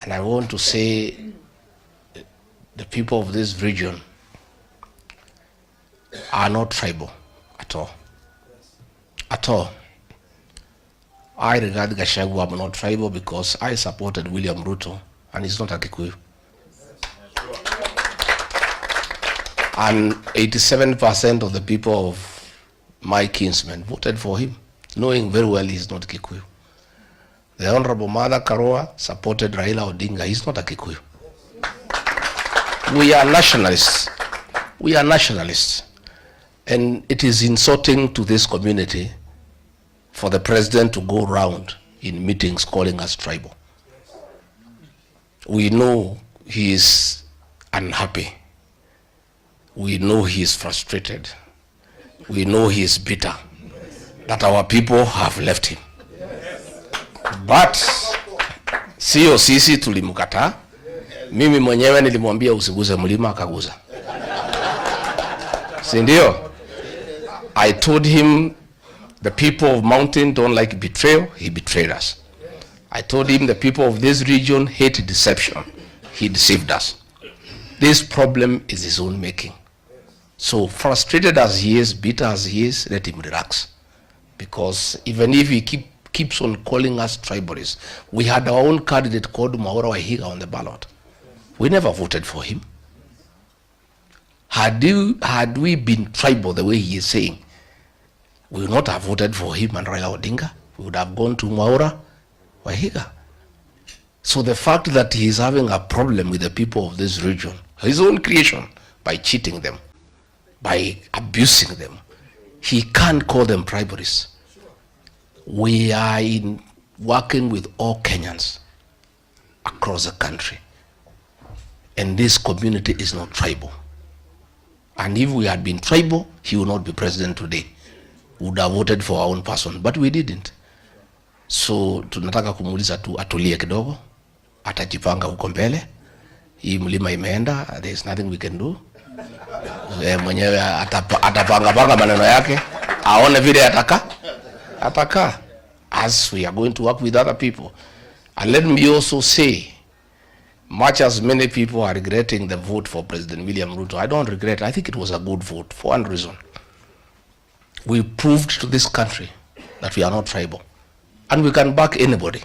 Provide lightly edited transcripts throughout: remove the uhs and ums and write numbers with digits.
And I want to say the people of this region are not tribal at all. At all. I regard Gachagua not tribal because I supported William RUTO and he's not a Kikuyu. And 87% of the people of my kinsmen voted for him, knowing very well he's not Kikuyu. The Honorable Martha Karua supported Raila Odinga. He's not a Kikuyu. We are nationalists. We are nationalists. And it is insulting to this community for the president to go around in meetings calling us tribal. We know he is unhappy. We know he is frustrated. We know he is bitter that our people have left him. But sio sisi tulimkataa. Mimi mwenyewe nilimwambia usiguze mlima akaguza. Si ndio? I told him the people of mountain don't like betrayal. He betrayed us. I told him the people of this region hate deception. He deceived us. This problem is his own making. So frustrated as he is, bitter as he is, let him relax. Because even if he keeps on calling us tribalists, we had our own candidate called Mwaura Wahiga on the ballot. We never voted for him. Had we been tribal the way he is saying, we would not have voted for him and Raila Odinga. We would have gone to Mwaura Wahiga. So the fact that he is having a problem with the people of this region, his own creation, by cheating them, by abusing them, he can't call them tribalists. We are working with all Kenyans across the country. And this community is not tribal. And if we had been tribal, he would not be president today. We would have voted for our own person, but we didn't. So tunataka kumuuliza tu atulie kidogo, atajipanga huko mbele. Hii mlima imeenda, there is nothing we can do. Mwenyewe atapanga maneno yake, aone vile ataka. As we are going to work with other people. And let me also say, much as many people are regretting the vote for President William RUTO, I don't regret. I think it was a good vote for one reason. We proved to this country that we are not tribal. And we can back anybody.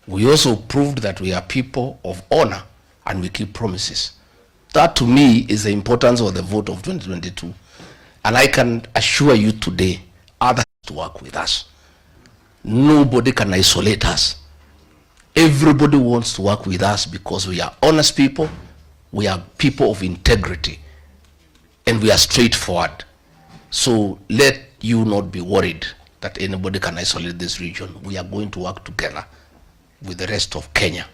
We also proved that we are people of honor and we keep promises. That to me is the importance of the vote of 2022. And I can assure you today, others to work with us. Nobody can isolate us. Everybody wants to work with us because we are honest people, we are people of integrity, and we are straightforward. So let you not be worried that anybody can isolate this region. We are going to work together with the rest of Kenya.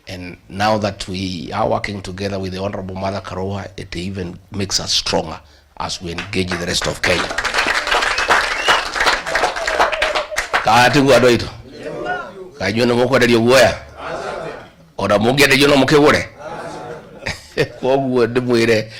And now that we are working together with the Honorable Martha Karua, it even makes us stronger as we engage the rest of Kenya. Katingu adoito. Kajono moko de yogoya. Ora muge de jono muke gore. Ko de muire.